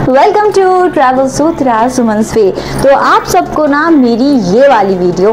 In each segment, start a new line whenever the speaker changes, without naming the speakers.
Welcome to travel सूत्रा सुमन्स वे। तो आप सबको ना मेरी ये वाली वीडियो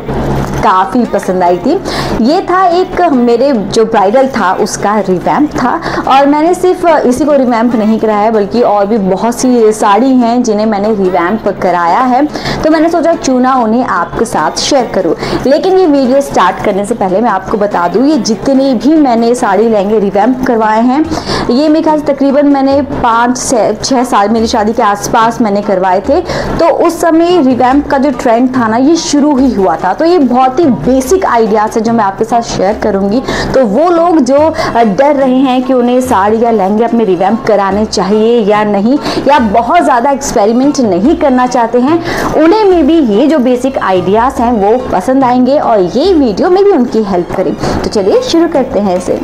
काफ़ी पसंद आई थी। ये था एक मेरे जो ब्राइडल था उसका रिवैम्प था, और मैंने सिर्फ इसी को रिवैम्प नहीं कराया बल्कि और भी बहुत सी साड़ी हैं जिन्हें मैंने रिवैम्प कराया है। तो मैंने सोचा क्यों ना उन्हें आपके साथ शेयर करूं। लेकिन ये वीडियो स्टार्ट करने से पहले मैं आपको बता दूं, ये जितने भी मैंने साड़ी लहंगे रिवैम्प करवाए हैं, ये मेरे ख्याल से तकरीबन मैंने 5 से 6 साल मेरी शादी के आसपास मैंने करवाए थे। तो उस समय रिवैम्प का जो ट्रेंड था ना, ये शुरू ही हुआ था। तो ये बहुत ही बेसिक आइडियाज है जो मैं आपके साथ शेयर करूंगी। तो वो लोग जो डर रहे हैं कि उन्हें साड़ी या लहंगे अपने रिवैम्प कराने चाहिए या नहीं, या बहुत ज़्यादा एक्सपेरिमेंट नहीं करना चाहते हैं, उन्हें में भी ये जो बेसिक आइडियाज़ हैं वो पसंद आएंगे और ये वीडियो में भी उनकी हेल्प करें। तो चलिए शुरू करते हैं इसे।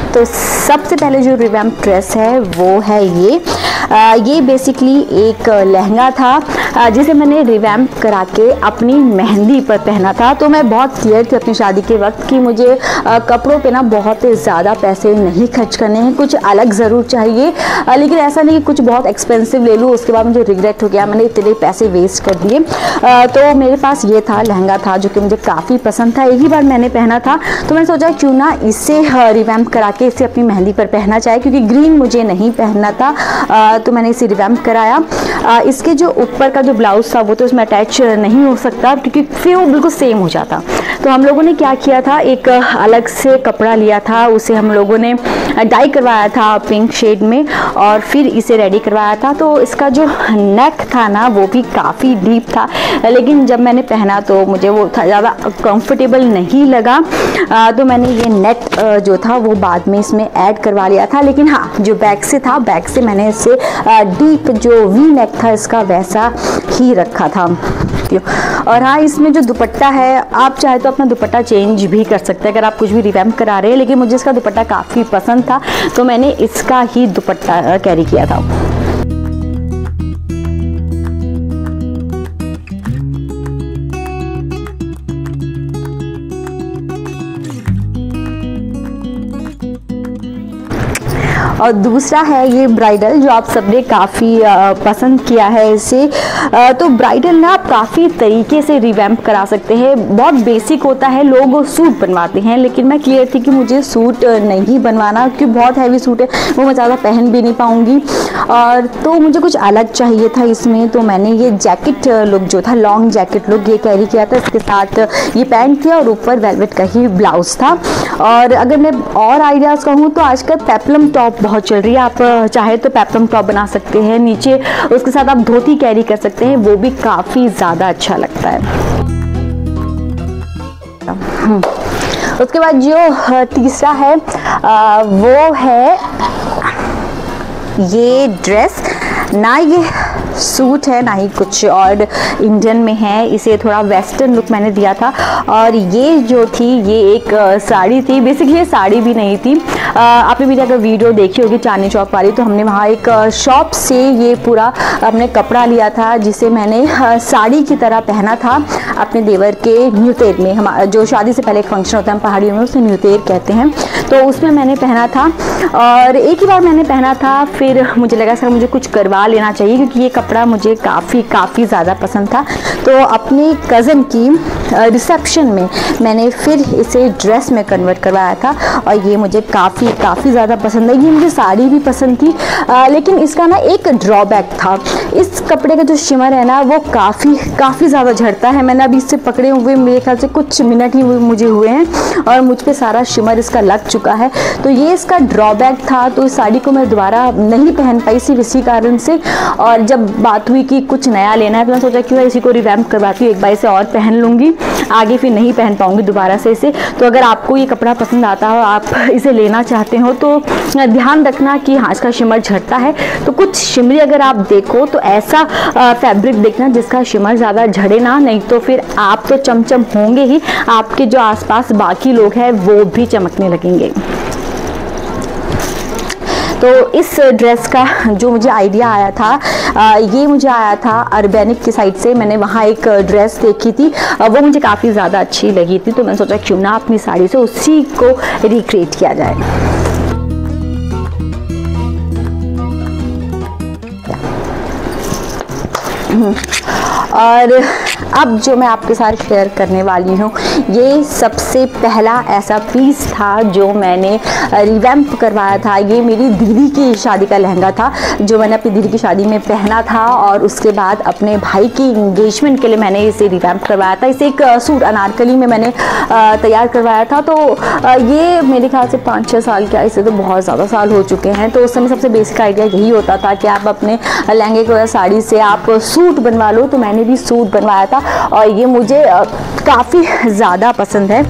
तो सबसे पहले जो रिवैम्प ड्रेस है वो है ये बेसिकली एक लहंगा था जिसे मैंने रिवैम्प करा के अपनी मेहंदी पर पहना था। तो मैं बहुत क्लियर थी अपनी शादी के वक्त कि मुझे कपड़ों पे ना बहुत ज़्यादा पैसे नहीं खर्च करने हैं, कुछ अलग ज़रूर चाहिए, लेकिन ऐसा नहीं कि कुछ बहुत एक्सपेंसिव ले लूँ उसके बाद मुझे रिग्रेट हो गया मैंने इतने पैसे वेस्ट कर दिए। तो मेरे पास ये था, लहंगा था जो कि मुझे काफ़ी पसंद था, एक ही बार मैंने पहना था। तो मैंने सोचा क्यों ना इससे रिवैम्प करा के इसे अपनी मेहंदी पर पहना चाहिए, क्योंकि ग्रीन मुझे नहीं पहनना था। तो मैंने इसे रिवैम्प कराया। इसके जो ऊपर का जो ब्लाउज था वो तो इसमें अटैच नहीं हो सकता क्योंकि फिर वो बिल्कुल सेम हो जाता। तो हम लोगों ने क्या किया था, एक अलग से कपड़ा लिया था, उसे हम लोगों ने डाई करवाया था पिंक शेड में और फिर इसे रेडी करवाया था। तो इसका जो नेक था ना वो भी काफ़ी डीप था, लेकिन जब मैंने पहना तो मुझे वो ज़्यादा कंफर्टेबल नहीं लगा। तो मैंने ये नेट जो था वो बाद में इसमें ऐड करवा लिया था। लेकिन हाँ, जो बैक से था, बैक से मैंने इसे डीप जो वी नेक था इसका वैसा ही रखा था। और हाँ, इसमें जो दुपट्टा है आप चाहे तो अपना दुपट्टा चेंज भी कर सकते हैं अगर आप कुछ भी रिवैम्प करा रहे हैं, लेकिन मुझे इसका दुपट्टा काफ़ी पसंद था तो मैंने इसका ही दुपट्टा कैरी किया था। और दूसरा है ये ब्राइडल जो आप सबने काफ़ी पसंद किया है इसे। तो ब्राइडल ना आप काफ़ी तरीके से रिवैम्प करा सकते हैं। बहुत बेसिक होता है, लोग सूट बनवाते हैं, लेकिन मैं क्लियर थी कि मुझे सूट नहीं बनवाना क्योंकि बहुत हैवी सूट है, वो मैं ज़्यादा पहन भी नहीं पाऊँगी। और तो मुझे कुछ अलग चाहिए था इसमें। तो मैंने ये जैकेट लुक जो था, लॉन्ग जैकेट लुक ये कैरी किया था। इसके साथ ये पैंट थी और ऊपर वेलवेट का ही ब्लाउज था। और अगर मैं और आइडियाज़ कहूँ तो आजकल पेप्लम टॉप बहुत चल रही है, आप चाहे तो पेप्लम टॉप बना सकते हैं, नीचे उसके साथ आप धोती कैरी कर सकते हैं, वो भी काफ़ी ज़्यादा अच्छा लगता है। उसके बाद जो तीसरा है वो है ये ड्रेस। ना ये सूट है ना ही कुछ और इंडियन में है, इसे थोड़ा वेस्टर्न लुक मैंने दिया था। और ये जो थी ये एक साड़ी थी, बेसिकली ये साड़ी भी नहीं थी। आपने मेरी अगर वीडियो देखी होगी चांदनी चौक वाली, तो हमने वहाँ एक शॉप से ये पूरा अपने कपड़ा लिया था जिसे मैंने साड़ी की तरह पहना था अपने देवर के न्यूतेर में। हमारा जो शादी से पहले एक फंक्शन होता है पहाड़ियों में, उसे न्यूतेर कहते हैं। तो उसमें मैंने पहना था और एक ही बार मैंने पहना था, फिर मुझे लगा सर मुझे कुछ करवा लेना चाहिए क्योंकि ये कपड़ा मुझे काफ़ी ज़्यादा पसंद था। तो अपने कज़न की रिसेप्शन में मैंने फिर इसे ड्रेस में कन्वर्ट करवाया था और ये मुझे काफ़ी ज़्यादा पसंद है। ये मुझे साड़ी भी पसंद थी, लेकिन इसका ना एक ड्रॉबैक था, इस कपड़े का जो शिमर है ना वो काफ़ी ज़्यादा झड़ता है। मैंने अभी इससे पकड़े हुए मेरे ख्याल से कुछ मिनट ही मुझे हुए हैं और मुझ पे सारा शिमर इसका लग चुका है, तो ये इसका ड्रॉबैक था। तो इस साड़ी को मैं दोबारा नहीं पहन पाई सिर्फ इसी कारण से। और जब बात हुई कि कुछ नया लेना है तो मैं सोचा क्यों इसी को रिवैम्प करवाती हूँ, एक बार इसे और पहन लूँगी, आगे फिर नहीं पहन पाऊँगी दोबारा से इसे। तो अगर आपको ये कपड़ा पसंद आता हो, आप इसे लेना चाहते हो, तो ध्यान रखना कि हाँ इसका शिमर झड़ता है। तो कुछ शिमरी अगर आप देखो तो ऐसा फैब्रिक देखना जिसका शिमर ज़्यादा झड़े ना, नहीं तो फिर आप तो चमचम होंगे ही, आपके जो आसपास बाकी लोग हैं वो भी चमकने लगेंगे। तो इस ड्रेस का जो मुझे आइडिया आया था ये मुझे आया था अर्बेनिक की साइड से। मैंने वहाँ एक ड्रेस देखी थी, वो मुझे काफ़ी ज़्यादा अच्छी लगी थी, तो मैंने सोचा क्यों ना अपनी साड़ी से उसी को रिक्रिएट किया जाए। और अब जो मैं आपके साथ शेयर करने वाली हूँ, ये सबसे पहला ऐसा पीस था जो मैंने रिवैम्प करवाया था। ये मेरी दीदी की शादी का लहंगा था जो मैंने अपनी दीदी की शादी में पहना था, और उसके बाद अपने भाई की इंगेजमेंट के लिए मैंने इसे रिवैम्प करवाया था। इसे एक सूट अनारकली में मैंने तैयार करवाया था। तो ये मेरे ख्याल से 5-6 साल के, इसे तो बहुत ज़्यादा साल हो चुके हैं। तो उस समय सबसे बेसिक आइडिया यही होता था कि आप अपने लहंगे को या साड़ी से आप सूट बनवा लो। तो मैंने भी सूट बनवाया था और ये मुझे काफ़ी ज़्यादा पसंद है।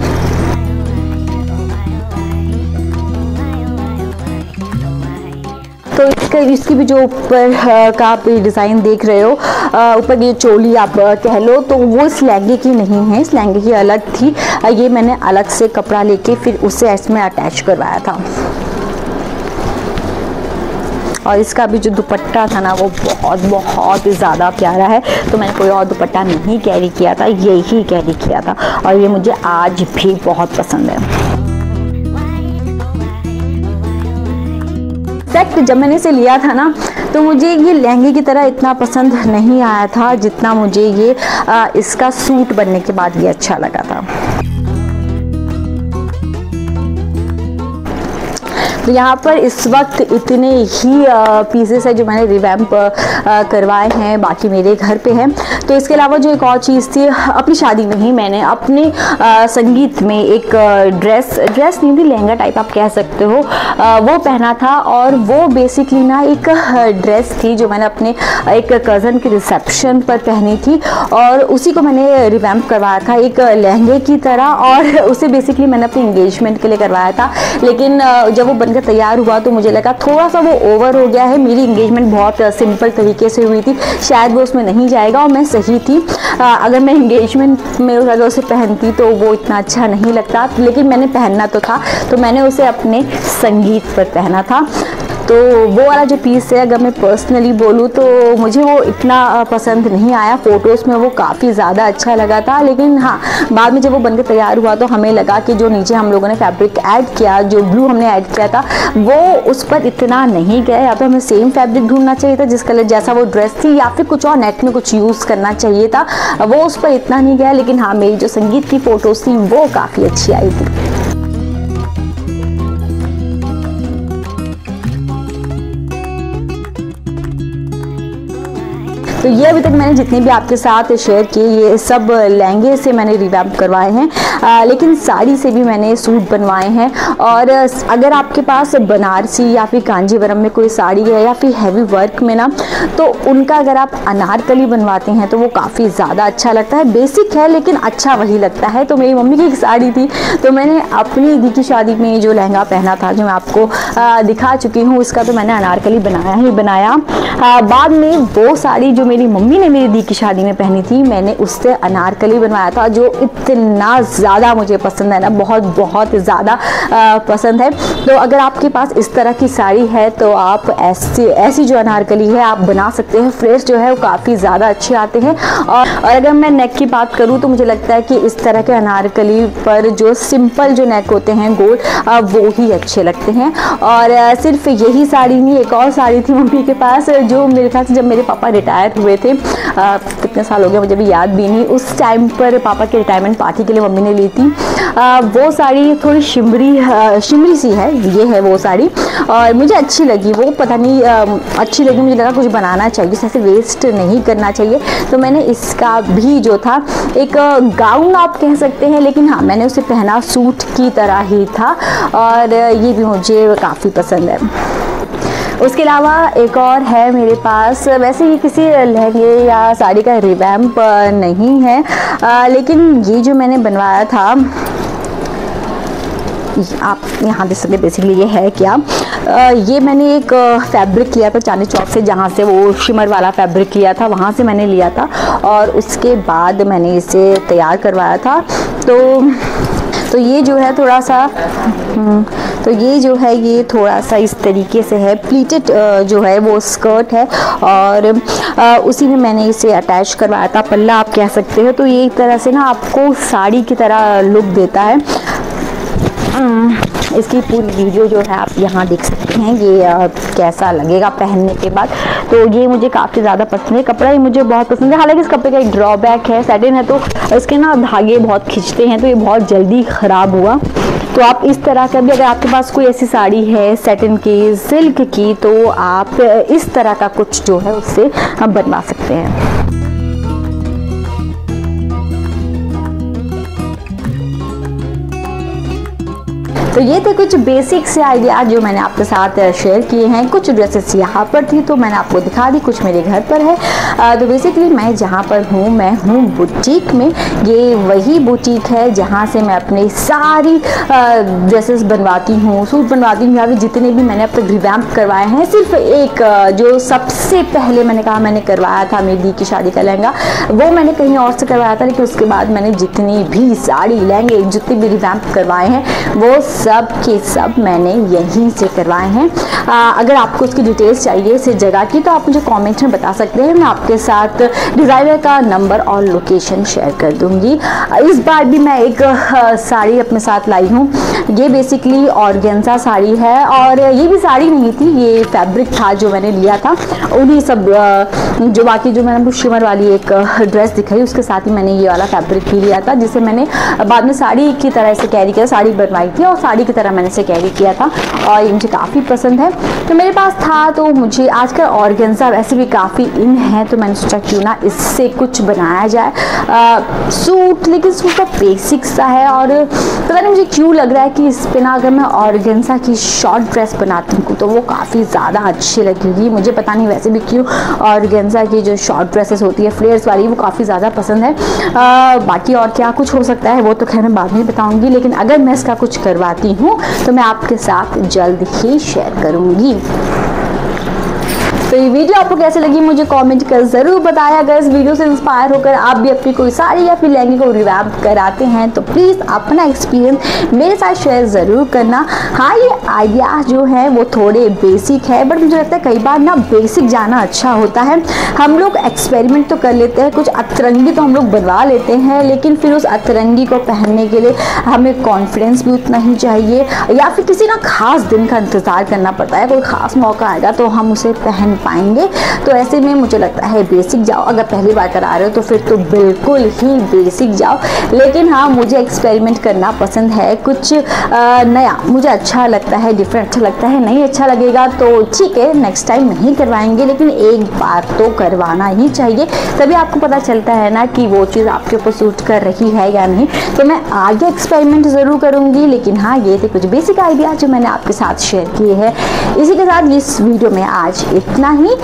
तो इसकी भी जो ऊपर का आप डिज़ाइन देख रहे हो, ऊपर ये चोली आप कह लो, तो वो इस लहंगे की नहीं है, इस लहंगे की अलग थी। ये मैंने अलग से कपड़ा लेके फिर उसे इसमें अटैच करवाया था। और इसका भी जो दुपट्टा था ना वो बहुत ज़्यादा प्यारा है। तो मैंने कोई और दुपट्टा नहीं कैरी किया था, यही कैरी किया था, और ये मुझे आज भी बहुत पसंद है। इनफैक्ट जब मैंने इसे लिया था ना तो मुझे ये लहंगे की तरह इतना पसंद नहीं आया था जितना मुझे ये इसका सूट बनने के बाद ये अच्छा लगा था। तो यहाँ पर इस वक्त इतने ही पीसेस है जो मैंने रिवैम्प करवाए हैं, बाकी मेरे घर पे हैं। तो इसके अलावा जो एक और चीज़ थी, अपनी शादी में ही मैंने अपने संगीत में एक ड्रेस नहीं थी, लहंगा टाइप आप कह सकते हो, वो पहना था। और वो बेसिकली ना एक ड्रेस थी जो मैंने अपने एक कज़न के रिसेप्शन पर पहनी थी, और उसी को मैंने रिवैम्प करवाया था एक लहंगे की तरह। और उसे बेसिकली मैंने अपनी इंगेजमेंट के लिए करवाया था, लेकिन जब वो बनकर तैयार हुआ तो मुझे लगा थोड़ा सा वो ओवर हो गया है। मेरी इंगेजमेंट बहुत सिंपल तरीके से हुई थी, शायद वो उसमें नहीं जाएगा, और मैं सही थी। अगर मैं इंगेजमेंट में अगर उसे पहनती तो वो इतना अच्छा नहीं लगता, लेकिन मैंने पहनना तो था, तो मैंने उसे अपने संगीत पर पहना था। तो वो वाला जो पीस है, अगर मैं पर्सनली बोलूँ तो मुझे वो इतना पसंद नहीं आया। फ़ोटोज़ में वो काफ़ी ज़्यादा अच्छा लगा था, लेकिन हाँ बाद में जब वो बनकर तैयार हुआ तो हमें लगा कि जो नीचे हम लोगों ने फैब्रिक ऐड किया, जो ब्लू हमने ऐड किया था, वो उस पर इतना नहीं गया। या तो हमें सेम फैब्रिक ढूंढना चाहिए था जिस कलर जैसा वो ड्रेस थी, या फिर कुछ और नेट में कुछ यूज़ करना चाहिए था, वो उस पर इतना नहीं गया। लेकिन हाँ मेरी जो संगीत की फ़ोटोज़ थी वो काफ़ी अच्छी आई थी। तो ये अभी तक मैंने जितने भी आपके साथ शेयर किए ये सब लहंगे से मैंने रिवैम्प करवाए हैं, लेकिन साड़ी से भी मैंने सूट बनवाए हैं। और अगर आपके पास बनारसी या फिर कांजीवरम में कोई साड़ी है या फिर हैवी वर्क में ना, तो उनका अगर आप अनारकली बनवाते हैं तो वो काफ़ी ज़्यादा अच्छा लगता है। बेसिक है लेकिन अच्छा वही लगता है। तो मेरी मम्मी की एक साड़ी थी, तो मैंने अपनी दीदी की शादी में जो लहंगा पहना था जो मैं आपको दिखा चुकी हूँ, उसका तो मैंने अनारकली बनाया ही बनाया। बाद में वो साड़ी जो मेरी मम्मी ने मेरी दी की शादी में पहनी थी, मैंने उससे अनारकली बनवाया था, जो इतना ज़्यादा मुझे पसंद है ना, बहुत ज़्यादा पसंद है। तो अगर आपके पास इस तरह की साड़ी है तो आप ऐसी जो अनारकली है आप बना सकते हैं। फ्रेश जो है वो काफ़ी ज़्यादा अच्छे आते हैं। और अगर मैं नेक की बात करूँ तो मुझे लगता है कि इस तरह के अनारकली पर जो सिंपल जो नेक होते हैं गोल, वो ही अच्छे लगते हैं। और सिर्फ यही साड़ी नहीं, एक और साड़ी थी मम्मी के पास जो मेरे ख्याल से जब मेरे पापा रिटायर हुए थे कितने साल हो गए मुझे भी याद भी नहीं। उस टाइम पर पापा के रिटायरमेंट पार्टी के लिए मम्मी ने ली थी। वो साड़ी थोड़ी शिमरी सी है, ये है वो साड़ी, और मुझे अच्छी लगी वो, पता नहीं अच्छी लगी, मुझे लगा कुछ बनाना चाहिए, ऐसे वेस्ट नहीं करना चाहिए। तो मैंने इसका भी जो था एक गाउन आप कह सकते हैं, लेकिन हाँ मैंने उसे पहना सूट की तरह ही था, और ये भी मुझे काफ़ी पसंद है। उसके अलावा एक और है मेरे पास, वैसे ये किसी लहंगे या साड़ी का रिवैम्प नहीं है, लेकिन ये जो मैंने बनवाया था, आप यहाँ देख सकते, बेसिकली ये है क्या, ये मैंने एक फैब्रिक लिया था चांदनी चौक से, जहाँ से वो शिमर वाला फैब्रिक लिया था वहाँ से मैंने लिया था, और उसके बाद मैंने इसे तैयार करवाया था। तो ये जो है थोड़ा सा ये थोड़ा सा इस तरीके से है, प्लीटेड जो है वो स्कर्ट है, और उसी में मैंने इसे अटैच करवाया था, पल्ला आप कह सकते हो। तो ये एक तरह से ना आपको साड़ी की तरह लुक देता है। इसकी पूरी वीडियो जो है आप यहाँ देख सकते हैं, ये कैसा लगेगा पहनने के बाद। तो ये मुझे काफ़ी ज़्यादा पसंद है, कपड़ा ही मुझे बहुत पसंद है। हालांकि इस कपड़े का एक ड्रॉबैक है, सैटिन है तो इसके ना धागे बहुत खींचते हैं, तो ये बहुत जल्दी ख़राब हुआ। तो आप इस तरह का भी, अगर आपके पास कोई ऐसी साड़ी है सैटिन की, सिल्क की, तो आप इस तरह का कुछ जो है उससे बनवा सकते हैं। तो ये थे कुछ बेसिक से आइडिया जो मैंने आपके साथ शेयर किए हैं। कुछ ड्रेसेस यहाँ पर थी तो मैंने आपको दिखा दी, कुछ मेरे घर पर है। तो बेसिकली मैं जहाँ पर हूँ, मैं हूँ बुटीक में। ये वही बुटीक है जहाँ से मैं अपनी सारी ड्रेसेस बनवाती हूँ, सूट बनवाती हूँ, या फिर जितने भी मैंने अब तक रिवैम्प करवाए हैं। सिर्फ एक जो सबसे पहले मैंने कहा मैंने करवाया था मेरी दी की शादी का लहंगा, वो मैंने कहीं और से करवाया था, लेकिन उसके बाद मैंने जितनी भी साड़ी लहंगे जितने भी रिवैम्प करवाए हैं वो सब के सब मैंने यहीं से करवाए हैं। अगर आपको उसकी डिटेल्स चाहिए इस जगह की तो आप मुझे कमेंट में बता सकते हैं, मैं आपके साथ डिज़ाइनर का नंबर और लोकेशन शेयर कर दूंगी। इस बार भी मैं एक साड़ी अपने साथ लाई हूँ। ये बेसिकली ऑर्गेन्जा साड़ी है, और ये भी साड़ी नहीं थी, ये फैब्रिक था जो मैंने लिया था। उन्हीं सब जो बाकी जो मैंने शिमर वाली एक ड्रेस दिखाई उसके साथ ही मैंने ये वाला फैब्रिक भी लिया था, जिसे मैंने बाद में साड़ी की तरह से कैरी किया, साड़ी बनवाई थी और साड़ी की तरह मैंने इसे कैरी किया था, और ये मुझे काफ़ी पसंद है। तो मेरे पास था, तो मुझे आजकल ऑर्गेन्जा वैसे भी काफ़ी इन है, तो मैंने सोचा क्यों ना इससे कुछ बनाया जाए सूट। लेकिन सूट का बेसिक सा है, और पता नहीं मुझे क्यों लग रहा है कि इस पे ना अगर मैं ऑर्गेन्जा की शॉर्ट ड्रेस बनाती हूँ तो वो काफ़ी ज़्यादा अच्छी लगेगी। मुझे पता नहीं वैसे भी क्यों ऑर्गेन्जा की जो शॉर्ट ड्रेसेस होती है फ्लेयर्स वाली, वो काफ़ी ज़्यादा पसंद है। बाकी और क्या कुछ हो सकता है वो तो खैर मैं बाद में बताऊँगी, लेकिन अगर मैं इसका कुछ करवाती हूँ तो मैं आपके साथ जल्द ही शेयर करूँगी। तो ये वीडियो आपको कैसे लगी मुझे कमेंट कर ज़रूर बताया। अगर इस वीडियो से इंस्पायर होकर आप भी अपनी कोई साड़ी या फिर लहंगे को रिवैम्प कराते हैं तो प्लीज़ अपना एक्सपीरियंस मेरे साथ शेयर ज़रूर करना। हाँ, ये आइडिया जो है वो थोड़े बेसिक है, बट मुझे लगता है कई बार ना बेसिक जाना अच्छा होता है। हम लोग एक्सपेरिमेंट तो कर लेते हैं, कुछ अतरंगी तो हम लोग बनवा लेते हैं, लेकिन फिर उस अतरंगी को पहनने के लिए हमें कॉन्फिडेंस भी उतना ही चाहिए, या फिर किसी ना खास दिन का इंतज़ार करना पड़ता है, कोई ख़ास मौका आएगा तो हम उसे पहन पाएंगे। तो ऐसे में मुझे लगता है बेसिक जाओ। अगर पहली बार करा रहे हो तो फिर तो बिल्कुल ही बेसिक जाओ, लेकिन हाँ मुझे एक्सपेरिमेंट करना पसंद है, कुछ नया मुझे अच्छा लगता है, डिफरेंट अच्छा लगता है। नहीं अच्छा लगेगा तो ठीक है, नेक्स्ट टाइम नहीं करवाएंगे, लेकिन एक बार तो करवाना ही चाहिए, तभी आपको पता चलता है ना कि वो चीज़ आपके ऊपर सूट कर रही है या नहीं। तो मैं आगे एक्सपेरिमेंट ज़रूर करूँगी, लेकिन हाँ ये थे कुछ बेसिक आइडिया जो मैंने आपके साथ शेयर किए हैं। इसी के साथ इस वीडियो में आज इतना ही।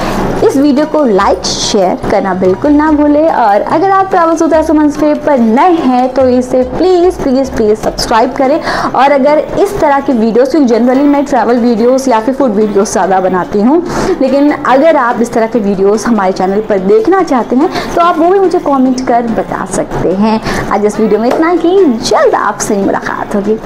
इस वीडियो को लाइक शेयर करना बिल्कुल ना भूले, और अगर आप ट्रैवल सुधा सुमन्स पर नए हैं तो इसे प्लीज़ प्लीज़ प्लीज़ सब्सक्राइब करें। और अगर इस तरह के वीडियोस, क्योंकि जनरली मैं ट्रैवल वीडियोस या फिर फूड वीडियोस ज़्यादा बनाती हूँ, लेकिन अगर आप इस तरह के वीडियोस हमारे चैनल पर देखना चाहते हैं तो आप वो भी मुझे कमेंट कर बता सकते हैं। आज इस वीडियो में इतना ही, जल्द आपसे मुलाकात होगी।